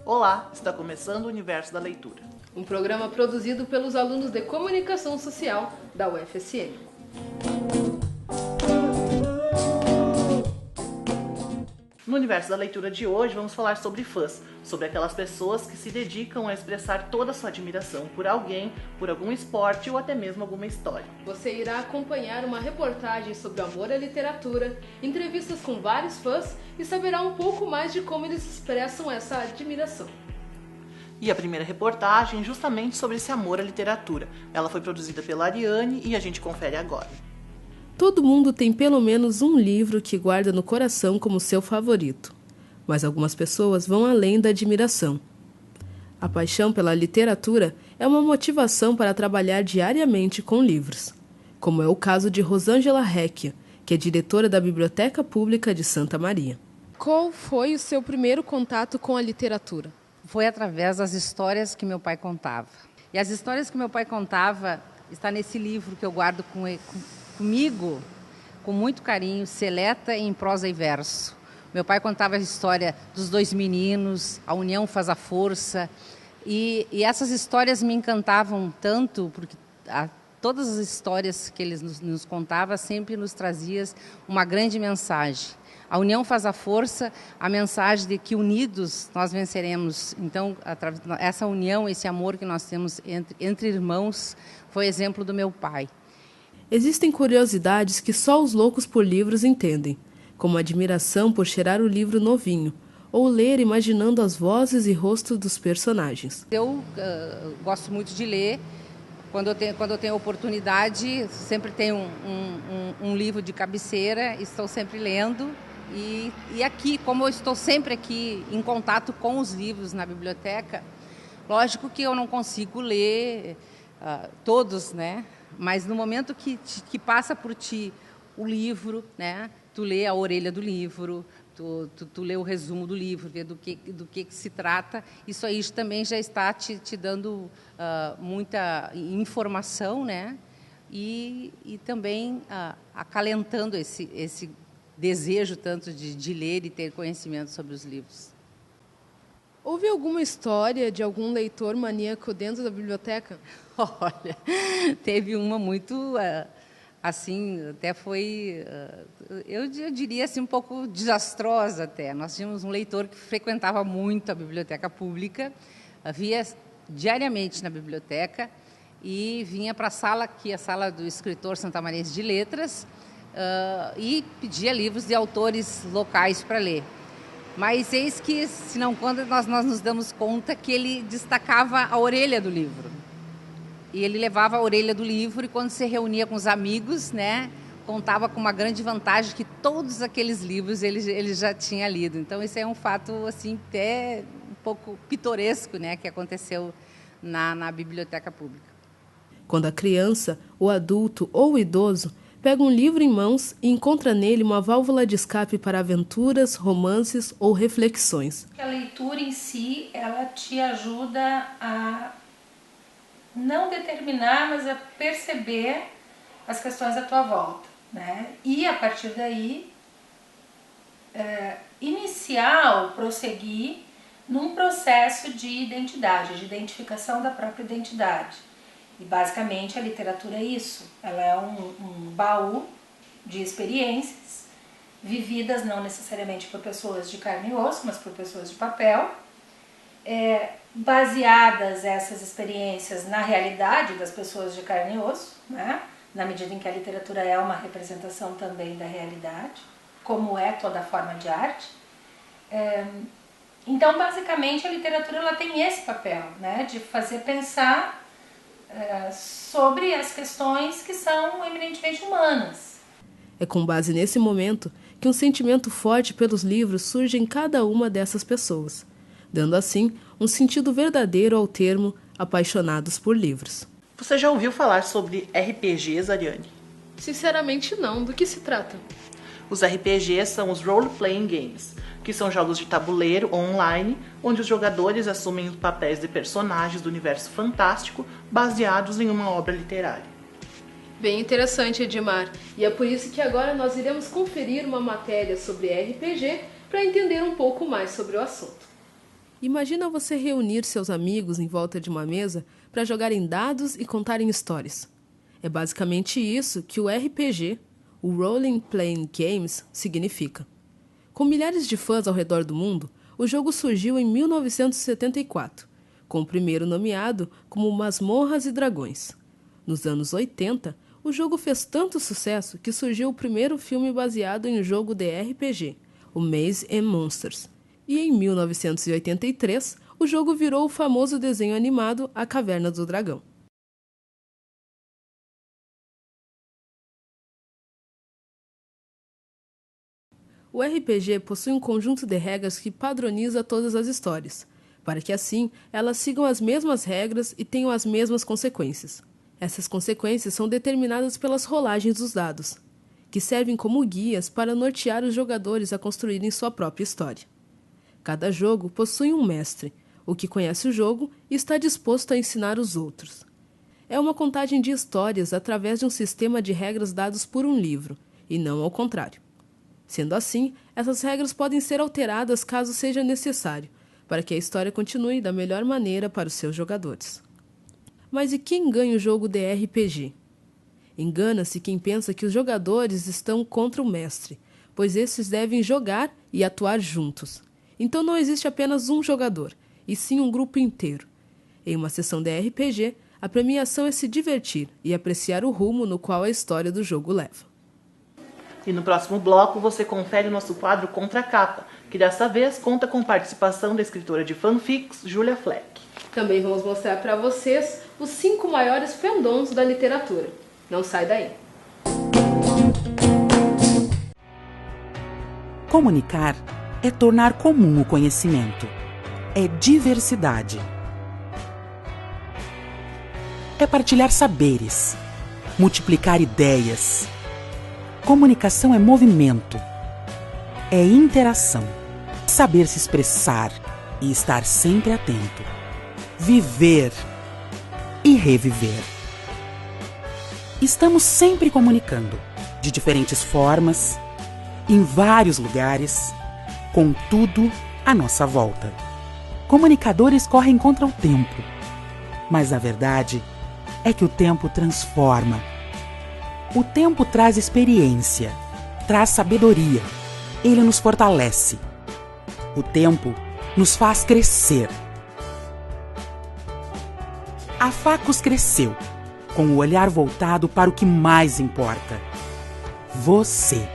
Olá, está começando o Universo da Leitura. Um programa produzido pelos alunos de Comunicação Social da UFSM. No Universo da Leitura de hoje vamos falar sobre fãs, sobre aquelas pessoas que se dedicam a expressar toda a sua admiração por alguém, por algum esporte ou até mesmo alguma história. Você irá acompanhar uma reportagem sobre o amor à literatura, entrevistas com vários fãs e saberá um pouco mais de como eles expressam essa admiração. E a primeira reportagem justamente sobre esse amor à literatura. Ela foi produzida pela Ariane e a gente confere agora. Todo mundo tem pelo menos um livro que guarda no coração como seu favorito, mas algumas pessoas vão além da admiração. A paixão pela literatura é uma motivação para trabalhar diariamente com livros, como é o caso de Rosângela Recchia, que é diretora da Biblioteca Pública de Santa Maria. Qual foi o seu primeiro contato com a literatura? Foi através das histórias que meu pai contava. E as histórias que meu pai contava está nesse livro que eu guardo comigo, com muito carinho, Seleta em prosa e verso. Meu pai contava a história dos dois meninos, a união faz a força, e essas histórias me encantavam tanto, porque todas as histórias que ele nos contava sempre nos trazia uma grande mensagem. A união faz a força, a mensagem de que unidos nós venceremos. Então, essa união, esse amor que nós temos entre irmãos, foi exemplo do meu pai. Existem curiosidades que só os loucos por livros entendem, como a admiração por cheirar o livro novinho, ou ler imaginando as vozes e rostos dos personagens. Eu gosto muito de ler. Quando eu tenho oportunidade, sempre tenho um livro de cabeceira, estou sempre lendo. E aqui, como eu estou sempre aqui em contato com os livros na biblioteca, lógico que eu não consigo ler todos, né? Mas no momento que passa por ti o livro, né? Tu lê a orelha do livro, tu lê o resumo do livro, vê do que se trata. Isso aí também já está te dando muita informação, né? E também acalentando esse desejo tanto de ler e ter conhecimento sobre os livros. Houve alguma história de algum leitor maníaco dentro da biblioteca? Olha, teve uma muito, assim, até foi, eu diria assim, um pouco desastrosa até. Nós tínhamos um leitor que frequentava muito a biblioteca pública, via diariamente na biblioteca e vinha para a sala, que é a sala do escritor santamarense de letras, e pedia livros de autores locais para ler. Mas eis que, se não conta, nós nos damos conta que ele destacava a orelha do livro. E ele levava a orelha do livro e, quando se reunia com os amigos, né, contava com uma grande vantagem que todos aqueles livros ele já tinha lido. Então, isso é um fato assim, até um pouco pitoresco, né, que aconteceu na biblioteca pública. Quando a criança, o adulto ou o idoso pega um livro em mãos e encontra nele uma válvula de escape para aventuras, romances ou reflexões. A leitura em si, ela te ajuda a não determinar, mas a perceber as questões à tua volta, né? E a partir daí, iniciar ou prosseguir num processo de identidade, de identificação da própria identidade. E basicamente a literatura é isso, ela é um baú de experiências vividas não necessariamente por pessoas de carne e osso, mas por pessoas de papel, baseadas essas experiências na realidade das pessoas de carne e osso, né? Na medida em que a literatura é uma representação também da realidade, como é toda forma de arte. Então, basicamente, a literatura ela tem esse papel, né? De fazer pensar sobre as questões que são eminentemente humanas. É com base nesse momento que um sentimento forte pelos livros surge em cada uma dessas pessoas, dando assim um sentido verdadeiro ao termo apaixonados por livros. Você já ouviu falar sobre RPGs, Ariane? Sinceramente não. Do que se trata? Os RPGs são os Role Playing Games, que são jogos de tabuleiro online, onde os jogadores assumem os papéis de personagens do universo fantástico baseados em uma obra literária. Bem interessante, Edmar. E é por isso que agora nós iremos conferir uma matéria sobre RPG para entender um pouco mais sobre o assunto. Imagina você reunir seus amigos em volta de uma mesa para jogarem dados e contarem histórias. É basicamente isso que o RPG, o Role Playing Games, significa. Com milhares de fãs ao redor do mundo, o jogo surgiu em 1974, com o primeiro nomeado como Masmorras e Dragões. Nos anos 80, o jogo fez tanto sucesso que surgiu o primeiro filme baseado em um jogo de RPG, o Maze and Monsters. E em 1983, o jogo virou o famoso desenho animado A Caverna do Dragão. O RPG possui um conjunto de regras que padroniza todas as histórias, para que assim elas sigam as mesmas regras e tenham as mesmas consequências. Essas consequências são determinadas pelas rolagens dos dados, que servem como guias para nortear os jogadores a construírem sua própria história. Cada jogo possui um mestre, o que conhece o jogo e está disposto a ensinar os outros. É uma contagem de histórias através de um sistema de regras dados por um livro, e não ao contrário. Sendo assim, essas regras podem ser alteradas caso seja necessário, para que a história continue da melhor maneira para os seus jogadores. Mas e quem ganha o jogo de RPG? Engana-se quem pensa que os jogadores estão contra o mestre, pois esses devem jogar e atuar juntos. Então não existe apenas um jogador, e sim um grupo inteiro. Em uma sessão de RPG, a premiação é se divertir e apreciar o rumo no qual a história do jogo leva. E no próximo bloco você confere o nosso quadro Contra a Capa, que dessa vez conta com participação da escritora de fanfics, Julia Fleck. Também vamos mostrar para vocês os 5 maiores fandoms da literatura. Não sai daí! Comunicar é tornar comum o conhecimento. É diversidade. É partilhar saberes, multiplicar ideias. Comunicação é movimento. É interação. Saber se expressar e estar sempre atento. Viver e reviver. Estamos sempre comunicando, de diferentes formas, em vários lugares, com tudo à nossa volta. Comunicadores correm contra o tempo, mas a verdade é que o tempo transforma. O tempo traz experiência, traz sabedoria, ele nos fortalece. O tempo nos faz crescer. A Facus cresceu, com o olhar voltado para o que mais importa: você.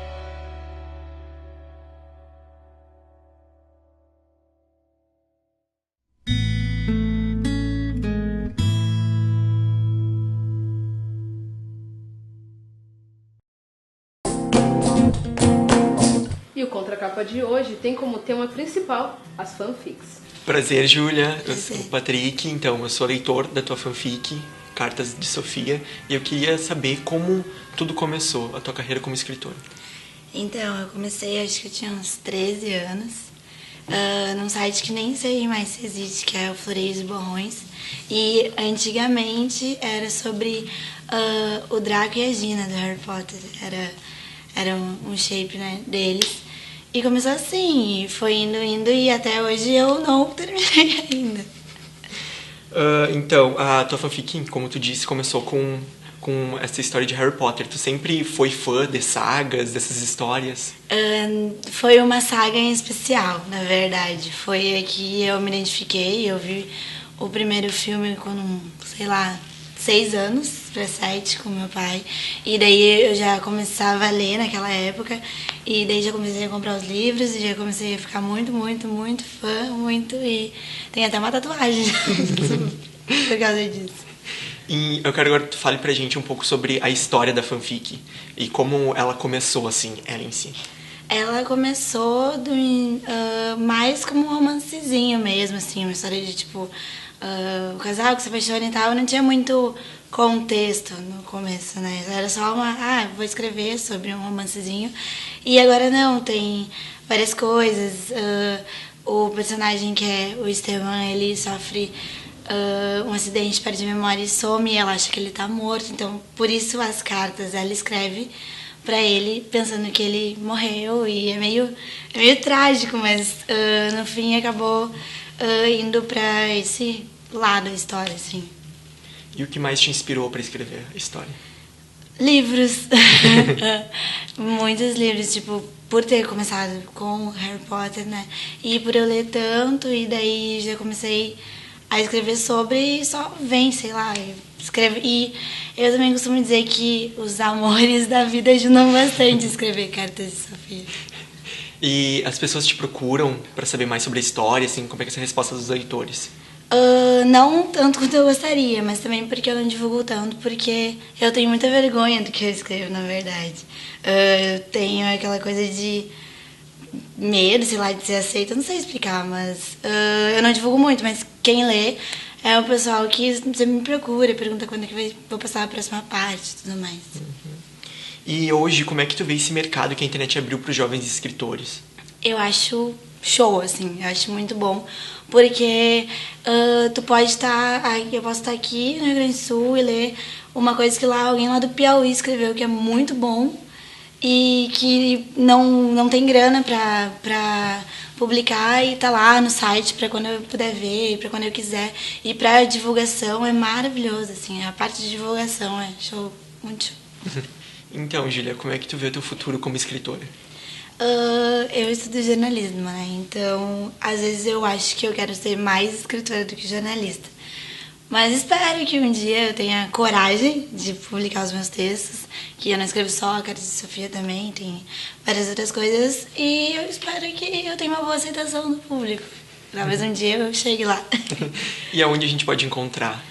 E o Contracapa de hoje tem como tema principal as fanfics. Prazer, Júlia. Eu sou o Patrick, então eu sou leitor da tua fanfic, Cartas de Sofia, e eu queria saber como tudo começou, a tua carreira como escritora. Então, eu comecei, acho que eu tinha uns 13 anos, num site que nem sei mais se existe, que é o Floreios e Borrões. E antigamente era sobre o Draco e a Gina do Harry Potter, era um shape, né, deles. E começou assim, e foi indo, e até hoje eu não terminei ainda. Então, a tua fanfic, como tu disse, começou com essa história de Harry Potter. Tu sempre foi fã de sagas, dessas histórias? Foi uma saga em especial, na verdade. Foi a que eu me identifiquei. Eu vi o primeiro filme com, sei lá, 6 anos para 7 com meu pai. E daí eu já começava a ler naquela época. E daí já comecei a comprar os livros e já comecei a ficar muito, muito, muito fã, muito. E tem até uma tatuagem por causa disso. E eu quero agora que tu fale pra gente um pouco sobre a história da fanfic e como ela começou, assim, ela em si. Ela começou mais como um romancezinho mesmo, assim, uma história de, tipo, o casal que se apaixona e tal. Não tinha muito contexto no começo, né? Era só vou escrever sobre um romancezinho. E agora não, tem várias coisas. O personagem que é o Esteban, ele sofre um acidente, perde a memória e some, e ela acha que ele tá morto. Então, por isso as cartas ela escreve pra ele, pensando que ele morreu, e é meio trágico, mas no fim acabou indo pra esse lado da história, assim. E o que mais te inspirou para escrever a história? Livros. Muitos livros, tipo, por ter começado com Harry Potter, né? E por eu ler tanto, e daí já comecei a escrever sobre e só vem, sei lá, escreve. E eu também costumo dizer que os amores da vida ajudam bastante a escrever Cartas de Sofia. E as pessoas te procuram para saber mais sobre a história, assim, como é que é essa resposta dos leitores? Não tanto quanto eu gostaria, mas também porque eu não divulgo tanto, porque eu tenho muita vergonha do que eu escrevo, na verdade. Eu tenho aquela coisa de medo, sei lá, de ser aceita, não sei explicar, mas eu não divulgo muito, mas quem lê é o pessoal que sempre me procura, pergunta quando é que vou passar a próxima parte e tudo mais. E hoje, como é que tu vê esse mercado que a internet abriu para os jovens escritores? Eu acho show, assim, eu acho muito bom, porque tu pode estar, eu posso estar aqui no Rio Grande do Sul e ler uma coisa que lá alguém lá do Piauí escreveu, que é muito bom, e que não tem grana pra publicar, e tá lá no site pra quando eu puder ver, pra quando eu quiser, e pra divulgação é maravilhoso, assim, a parte de divulgação é show, muito show. Então, Júlia, como é que tu vê o teu futuro como escritora? Eu estudo jornalismo, né? Então, às vezes eu acho que eu quero ser mais escritora do que jornalista. Mas espero que um dia eu tenha coragem de publicar os meus textos, que eu não escrevo só, a Cartas de Sofia também, tem várias outras coisas, e eu espero que eu tenha uma boa aceitação do público. Talvez um dia eu chegue lá. E aonde a gente pode encontrar?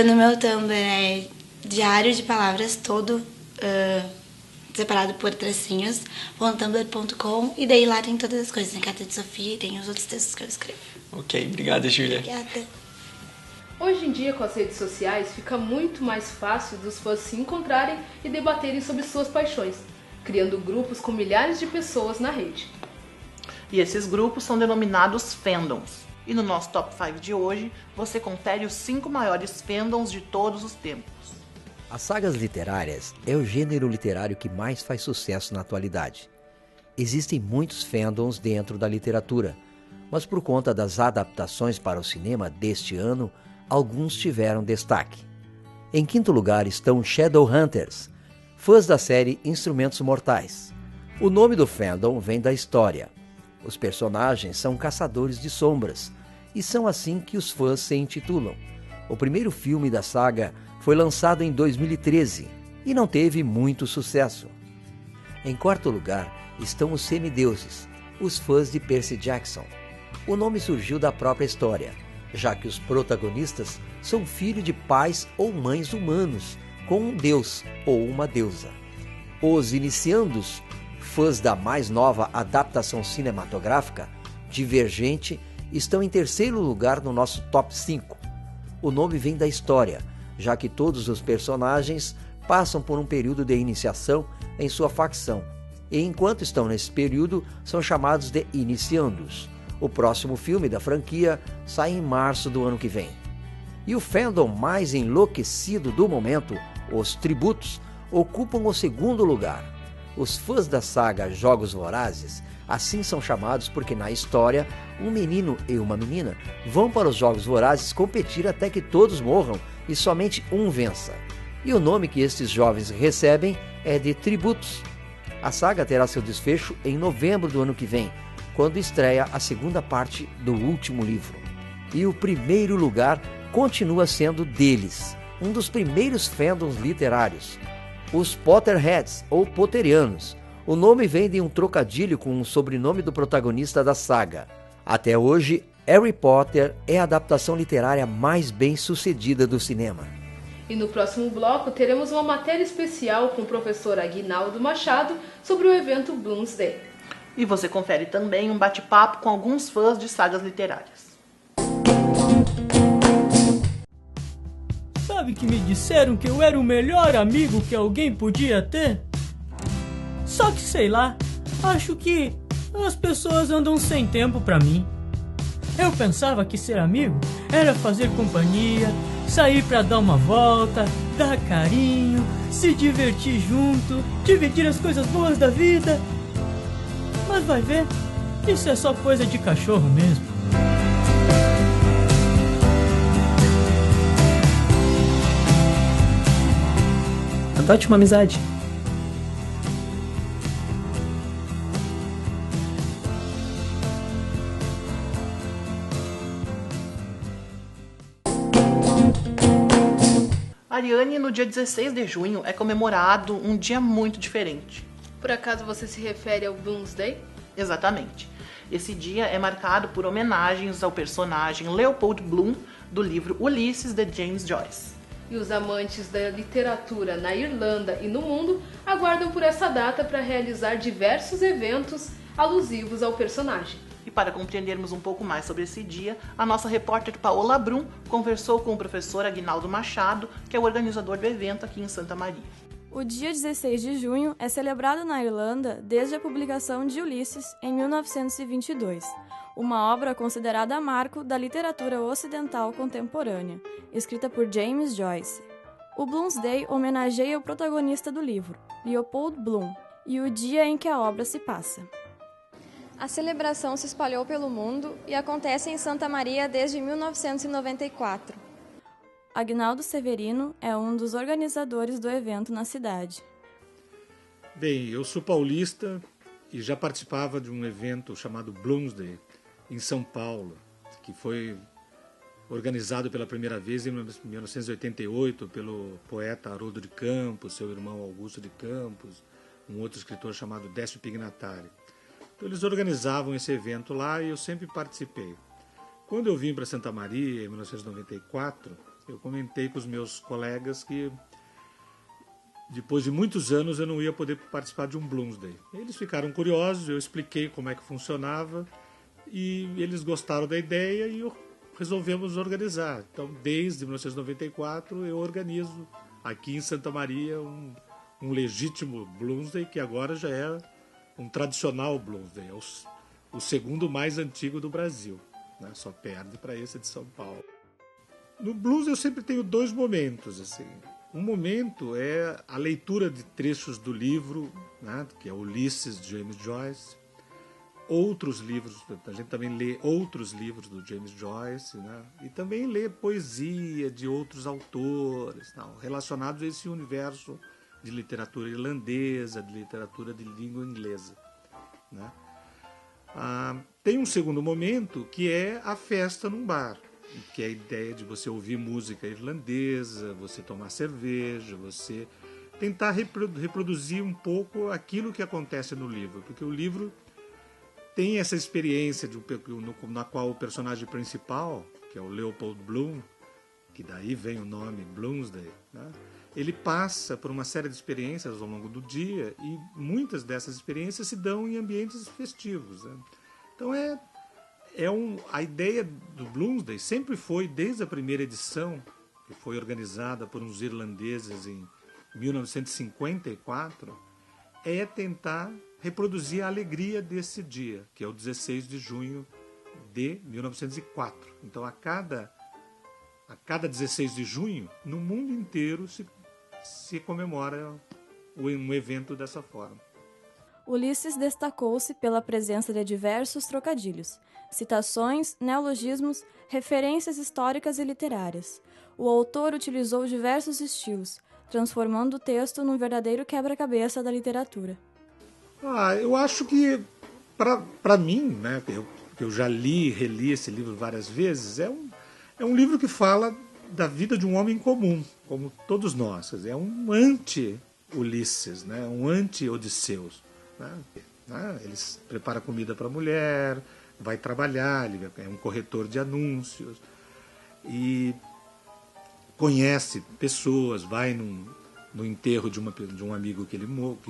No meu Tumblr é Diário de Palavras, todo separado por tracinhos, tumblr.com, e daí lá tem todas as coisas, tem Carta de Sofia e tem os outros textos que eu escrevo. Ok, obrigada, Júlia. Obrigada. Hoje em dia, com as redes sociais, fica muito mais fácil dos fãs se encontrarem e debaterem sobre suas paixões, criando grupos com milhares de pessoas na rede. E esses grupos são denominados fandoms. E no nosso Top 5 de hoje, você confere os 5 maiores fandoms de todos os tempos. As sagas literárias é o gênero literário que mais faz sucesso na atualidade. Existem muitos fandoms dentro da literatura, mas por conta das adaptações para o cinema deste ano, alguns tiveram destaque. Em quinto lugar estão Shadowhunters, fãs da série Instrumentos Mortais. O nome do fandom vem da história. Os personagens são caçadores de sombras, e são assim que os fãs se intitulam. O primeiro filme da saga foi lançado em 2013 e não teve muito sucesso. Em quarto lugar estão os semideuses, os fãs de Percy Jackson. O nome surgiu da própria história, já que os protagonistas são filhos de pais ou mães humanos, com um deus ou uma deusa. Os iniciandos, fãs da mais nova adaptação cinematográfica, Divergente, estão em terceiro lugar no nosso top 5. O nome vem da história, já que todos os personagens passam por um período de iniciação em sua facção, e enquanto estão nesse período, são chamados de iniciandos. O próximo filme da franquia sai em março do ano que vem. E o fandom mais enlouquecido do momento, os tributos, ocupam o segundo lugar. Os fãs da saga Jogos Vorazes assim são chamados porque na história, um menino e uma menina vão para os Jogos Vorazes competir até que todos morram e somente um vença. E o nome que estes jovens recebem é de tributos. A saga terá seu desfecho em novembro do ano que vem, quando estreia a segunda parte do último livro. E o primeiro lugar continua sendo deles, um dos primeiros fandoms literários, os Potterheads ou Potterianos. O nome vem de um trocadilho com o sobrenome do protagonista da saga. Até hoje, Harry Potter é a adaptação literária mais bem sucedida do cinema. E no próximo bloco teremos uma matéria especial com o professor Aguinaldo Machado sobre o evento Bloomsday. E você confere também um bate-papo com alguns fãs de sagas literárias. Sabe que me disseram que eu era o melhor amigo que alguém podia ter? Só que sei lá, acho que as pessoas andam sem tempo pra mim. Eu pensava que ser amigo era fazer companhia, sair pra dar uma volta, dar carinho, se divertir junto, dividir as coisas boas da vida. Mas vai ver, isso é só coisa de cachorro mesmo. Adote uma amizade. Ariane, no dia 16 de junho é comemorado um dia muito diferente. Por acaso você se refere ao Bloomsday? Exatamente. Esse dia é marcado por homenagens ao personagem Leopold Bloom do livro Ulisses, de James Joyce. E os amantes da literatura na Irlanda e no mundo aguardam por essa data para realizar diversos eventos alusivos ao personagem. E para compreendermos um pouco mais sobre esse dia, a nossa repórter Paola Brum conversou com o professor Aguinaldo Machado, que é o organizador do evento aqui em Santa Maria. O dia 16 de junho é celebrado na Irlanda desde a publicação de Ulisses em 1922, uma obra considerada marco da literatura ocidental contemporânea, escrita por James Joyce. O Bloomsday homenageia o protagonista do livro, Leopold Bloom, e o dia em que a obra se passa. A celebração se espalhou pelo mundo e acontece em Santa Maria desde 1994. Aguinaldo Severino é um dos organizadores do evento na cidade. Bem, eu sou paulista e já participava de um evento chamado Bloomsday, em São Paulo, que foi organizado pela primeira vez em 1988 pelo poeta Haroldo de Campos, seu irmão Augusto de Campos, um outro escritor chamado Décio Pignatari. Então, eles organizavam esse evento lá e eu sempre participei. Quando eu vim para Santa Maria, em 1994, eu comentei com os meus colegas que depois de muitos anos eu não ia poder participar de um Bloomsday. Eles ficaram curiosos, eu expliquei como é que funcionava e eles gostaram da ideia e resolvemos organizar. Então, desde 1994, eu organizo aqui em Santa Maria um legítimo Bloomsday, que agora já é um tradicional Bloomsday, é o segundo mais antigo do Brasil, né? Só perde para esse de São Paulo. No blues eu sempre tenho dois momentos. Assim. Um momento é a leitura de trechos do livro, né? Que é Ulisses, de James Joyce. Outros livros, a gente também lê outros livros do James Joyce, né? E também lê poesia de outros autores, não, relacionados a esse universo de literatura irlandesa, de literatura de língua inglesa, né? Tem um segundo momento que é a festa num bar, que é a ideia de você ouvir música irlandesa, você tomar cerveja, você tentar reproduzir um pouco aquilo que acontece no livro, porque o livro tem essa experiência na qual o personagem principal, que é o Leopold Bloom, que daí vem o nome Bloomsday, né? Ele passa por uma série de experiências ao longo do dia e muitas dessas experiências se dão em ambientes festivos, né? Então a ideia do Bloomsday sempre foi, desde a primeira edição, que foi organizada por uns irlandeses em 1954, é tentar reproduzir a alegria desse dia, que é o 16 de junho de 1904. Então, a cada 16 de junho, no mundo inteiro se comemora um evento dessa forma. Ulisses destacou-se pela presença de diversos trocadilhos, citações, neologismos, referências históricas e literárias. O autor utilizou diversos estilos, transformando o texto num verdadeiro quebra-cabeça da literatura. Eu acho que, para mim, né, eu já li e reli esse livro várias vezes, é um livro que fala da vida de um homem comum, como todos nós. É um anti-Ulisses, né, um anti-Odisseus. Ele prepara comida para a mulher, vai trabalhar, ele é um corretor de anúncios e conhece pessoas, vai no enterro de um amigo que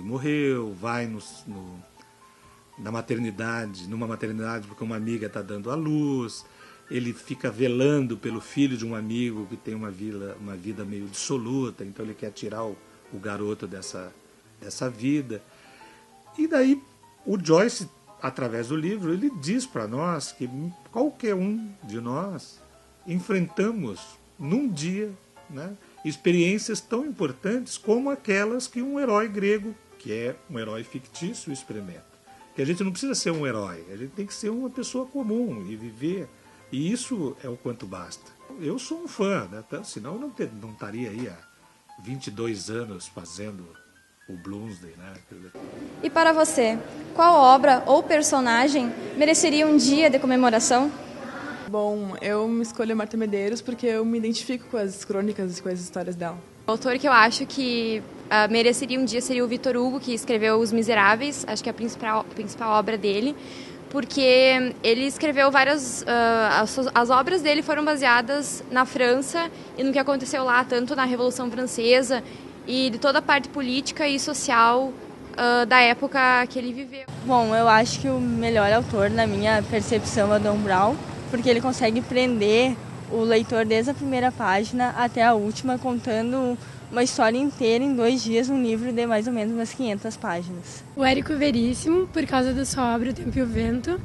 morreu, vai numa maternidade porque uma amiga está dando à luz, ele fica velando pelo filho de um amigo que tem uma vida meio dissoluta, então ele quer tirar o garoto dessa vida. E daí o Joyce através do livro, ele diz para nós que qualquer um de nós enfrentamos num dia, né, experiências tão importantes como aquelas que um herói grego, que é um herói fictício, experimenta. Que a gente não precisa ser um herói, a gente tem que ser uma pessoa comum e viver, e isso é o quanto basta. Eu sou um fã, né? Senão eu não estaria aí há 22 anos fazendo o Bloomsday, né? E para você, qual obra ou personagem mereceria um dia de comemoração? Bom, eu me escolho a Marta Medeiros porque eu me identifico com as crônicas e com as histórias dela. O autor que eu acho que mereceria um dia seria o Victor Hugo, que escreveu Os Miseráveis, acho que é a principal obra dele, porque ele escreveu várias... as obras dele foram baseadas na França e no que aconteceu lá, tanto na Revolução Francesa e de toda a parte política e social da época que ele viveu. Bom, eu acho que o melhor autor, na minha percepção, é o Dan Brown, porque ele consegue prender o leitor desde a primeira página até a última, contando uma história inteira em 2 dias, um livro de mais ou menos umas 500 páginas. O Érico Veríssimo, por causa da sua obra O Tempo e o Vento,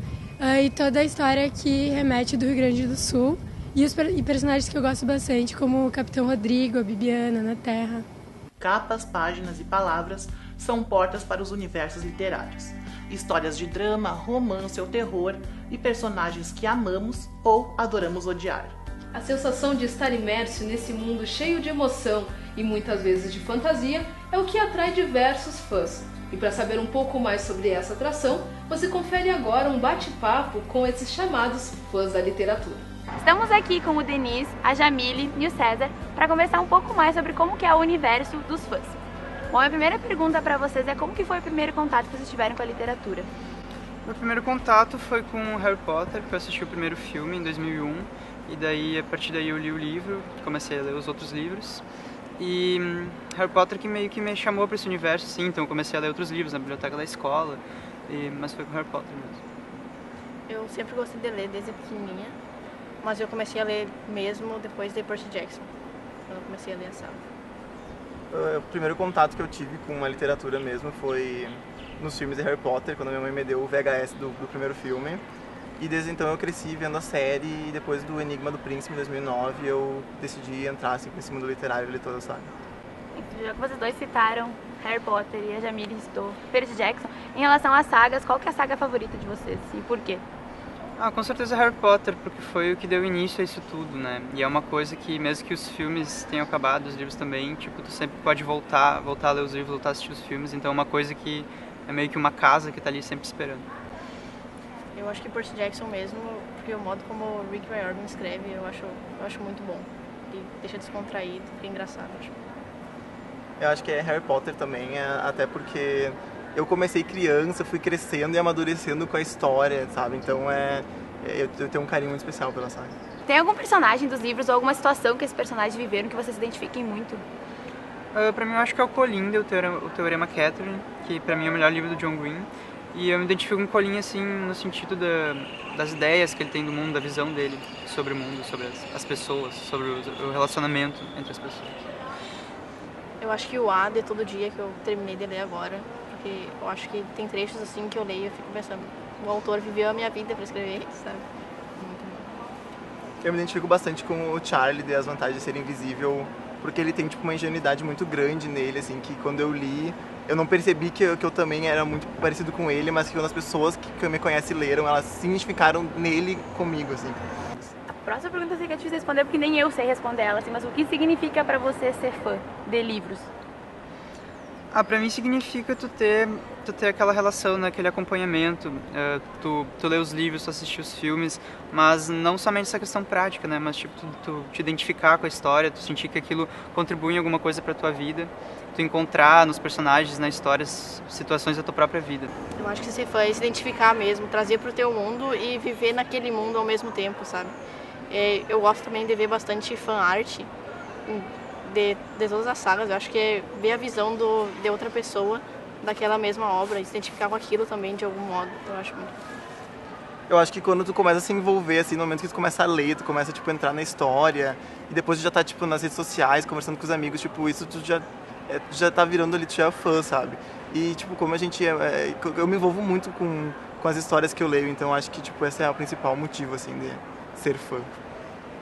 e toda a história que remete do Rio Grande do Sul, e personagens que eu gosto bastante, como o Capitão Rodrigo, a Bibiana, na Terra. Capas, páginas e palavras são portas para os universos literários. Histórias de drama, romance ou terror e personagens que amamos ou adoramos odiar. A sensação de estar imerso nesse mundo cheio de emoção e muitas vezes de fantasia é o que atrai diversos fãs. E para saber um pouco mais sobre essa atração, você confere agora um bate-papo com esses chamados fãs da literatura. Estamos aqui com o Denis, a Jamile e o César para conversar um pouco mais sobre como que é o universo dos fãs. Bom, a primeira pergunta para vocês é como que foi o primeiro contato que vocês tiveram com a literatura? Meu primeiro contato foi com Harry Potter, que eu assisti o primeiro filme em 2001, e daí, a partir daí eu li o livro, comecei a ler os outros livros, e Harry Potter que meio que me chamou para esse universo, sim, então eu comecei a ler outros livros na biblioteca da escola, mas foi com Harry Potter mesmo. Eu sempre gostei de ler desde pequenininha, mas eu comecei a ler mesmo depois de Percy Jackson, quando eu comecei a ler a saga. O primeiro contato que eu tive com a literatura mesmo foi nos filmes de Harry Potter, quando minha mãe me deu o VHS do primeiro filme. E desde então eu cresci vendo a série e depois do Enigma do Príncipe, em 2009, eu decidi entrar assim, nesse mundo literário e ler toda a saga. Já que vocês dois citaram Harry Potter e a Jamile citou Percy Jackson, em relação às sagas, qual que é a saga favorita de vocês e por quê? Com certeza Harry Potter, porque foi o que deu início a isso tudo, né? E é uma coisa que, mesmo que os filmes tenham acabado, os livros também, tipo, tu sempre pode voltar a ler os livros, voltar a assistir os filmes, então é uma coisa que é meio que uma casa que tá ali sempre esperando. Eu acho que Percy Jackson mesmo, porque o modo como o Rick Riordan escreve, eu acho muito bom. Ele deixa descontraído, fica engraçado, eu acho. Eu acho que é Harry Potter também, até porque eu comecei criança, fui crescendo e amadurecendo com a história, sabe? Então eu tenho um carinho muito especial pela saga. Tem algum personagem dos livros ou alguma situação que esses personagens viveram que vocês se identifiquem muito? Pra mim eu acho que é o Colin, o Teorema Catherine, que pra mim é o melhor livro do John Green. E eu me identifico com o Colin assim, no sentido das ideias que ele tem do mundo, da visão dele sobre o mundo, sobre as pessoas, sobre o relacionamento entre as pessoas. Eu acho que o A de Todo Dia, que eu terminei de ler agora, porque eu acho que tem trechos assim que eu leio e eu fico pensando, o autor viveu a minha vida para escrever isso, sabe? Muito bom. Eu me identifico bastante com o Charlie de As Vantagens de Ser Invisível, porque ele tem tipo uma ingenuidade muito grande nele, assim, que quando eu li, eu não percebi que eu também era muito parecido com ele, mas que quando as pessoas que me conhecem leram, elas se identificaram nele comigo, assim. A próxima pergunta eu sei que é difícil responder, porque nem eu sei responder ela, assim, mas o que significa pra você ser fã de livros? Pra mim significa tu ter aquela relação, né, aquele acompanhamento, tu ler os livros, tu assistir os filmes, mas não somente essa questão prática, né, mas tipo, tu te identificar com a história, tu sentir que aquilo contribui em alguma coisa pra tua vida, tu encontrar nos personagens, na história, situações da tua própria vida. Eu acho que ser fã é se identificar mesmo, trazer pro teu mundo e viver naquele mundo ao mesmo tempo, sabe? Eu gosto também de ver bastante fan art de todas as sagas. Eu acho que é ver a visão de outra pessoa daquela mesma obra e se identificar com aquilo também de algum modo. Eu acho muito. Eu acho que quando tu começa a se envolver, assim, no momento que tu começa a ler, tu começa, tipo, a entrar na história e depois tu já tá, tipo, nas redes sociais, conversando com os amigos, tipo, isso tu já tá virando ali, tu já é fã, sabe? E, tipo, como a gente eu me envolvo muito com com as histórias que eu leio. Então acho que tipo, esse é o principal motivo assim, de ser fã.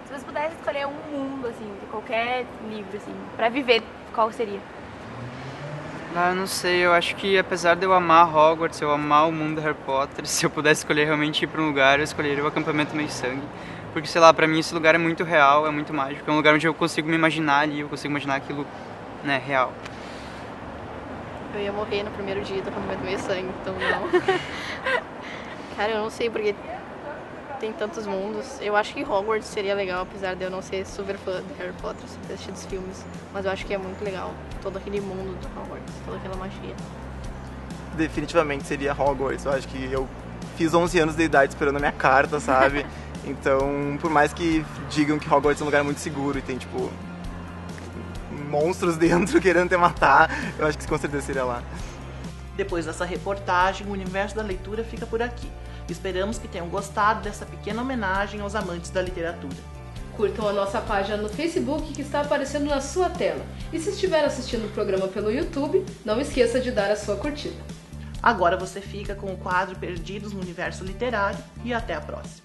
Se você pudesse escolher um mundo, assim, de qualquer livro, assim, pra viver, qual seria? Eu não sei, eu acho que apesar de eu amar Hogwarts, eu amar o mundo de Harry Potter, se eu pudesse escolher realmente ir pra um lugar, eu escolheria o acampamento Meio-Sangue. Porque, sei lá, pra mim esse lugar é muito real, é muito mágico. É um lugar onde eu consigo me imaginar ali, eu consigo imaginar aquilo, né, real. Eu ia morrer no primeiro dia do acampamento Meio-Sangue, então não. Cara, eu não sei porque tem tantos mundos. Eu acho que Hogwarts seria legal, apesar de eu não ser super fã de Harry Potter, só ter assistido os filmes. Mas eu acho que é muito legal todo aquele mundo de Hogwarts, toda aquela magia. Definitivamente seria Hogwarts. Eu acho que eu fiz 11 anos de idade esperando a minha carta, sabe? Então, por mais que digam que Hogwarts é um lugar muito seguro e tem, tipo, monstros dentro querendo te matar, eu acho que com certeza seria lá. Depois dessa reportagem, o Universo da Leitura fica por aqui. Esperamos que tenham gostado dessa pequena homenagem aos amantes da literatura. Curtam a nossa página no Facebook que está aparecendo na sua tela. E se estiver assistindo o programa pelo YouTube, não esqueça de dar a sua curtida. Agora você fica com o quadro Perdidos no Universo Literário e até a próxima.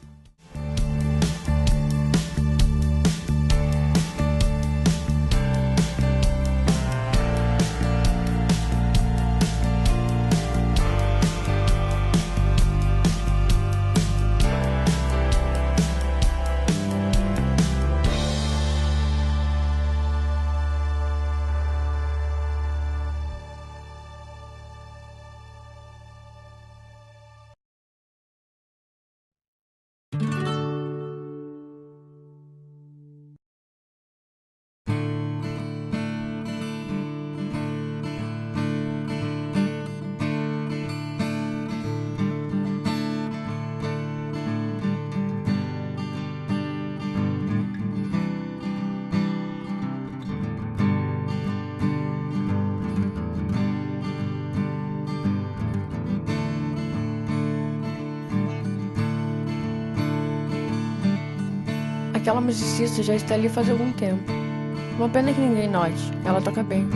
Aquela musicista já está ali faz algum tempo. Uma pena que ninguém note, ela toca bem.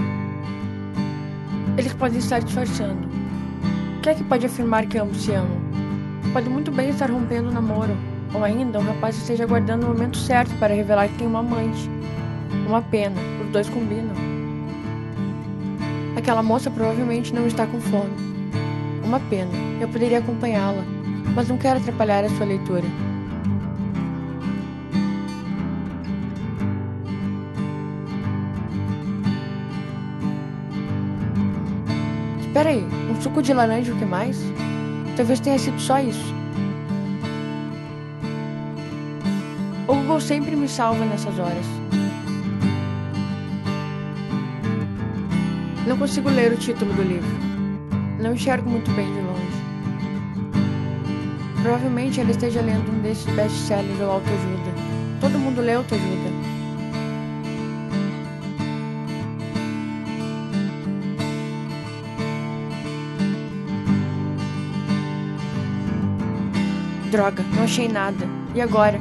Eles podem estar disfarçando. Quem é que pode afirmar que ambos se amam? Pode muito bem estar rompendo o namoro, ou ainda o rapaz esteja aguardando o momento certo para revelar que tem uma amante. Uma pena, os dois combinam. Aquela moça provavelmente não está com fome. Uma pena, eu poderia acompanhá-la, mas não quero atrapalhar a sua leitura. Espera aí, um suco de laranja o que mais? Talvez tenha sido só isso. O Google sempre me salva nessas horas. Não consigo ler o título do livro. Não enxergo muito bem de longe. Provavelmente ela esteja lendo um desses best-sellers ou autoajuda. Todo mundo lê autoajuda. Droga, não achei nada. E agora?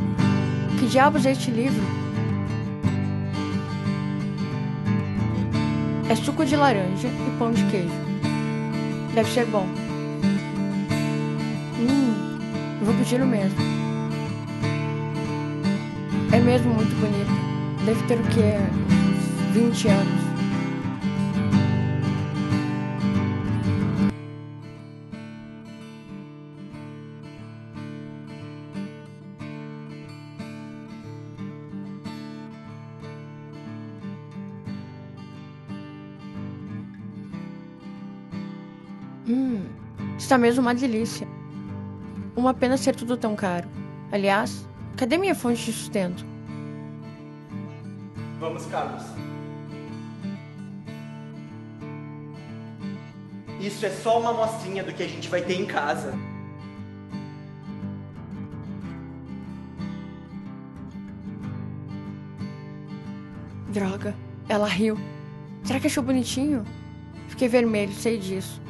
Que diabos é este livro? É suco de laranja e pão de queijo. Deve ser bom. Vou pedir o mesmo. É mesmo muito bonita. Deve ter o quê? Uns 20 anos. Está mesmo uma delícia. Uma pena ser tudo tão caro. Aliás, cadê minha fonte de sustento? Vamos, Carlos. Isso é só uma amostrinha do que a gente vai ter em casa. Droga, ela riu. Será que achou bonitinho? Fiquei vermelho, sei disso.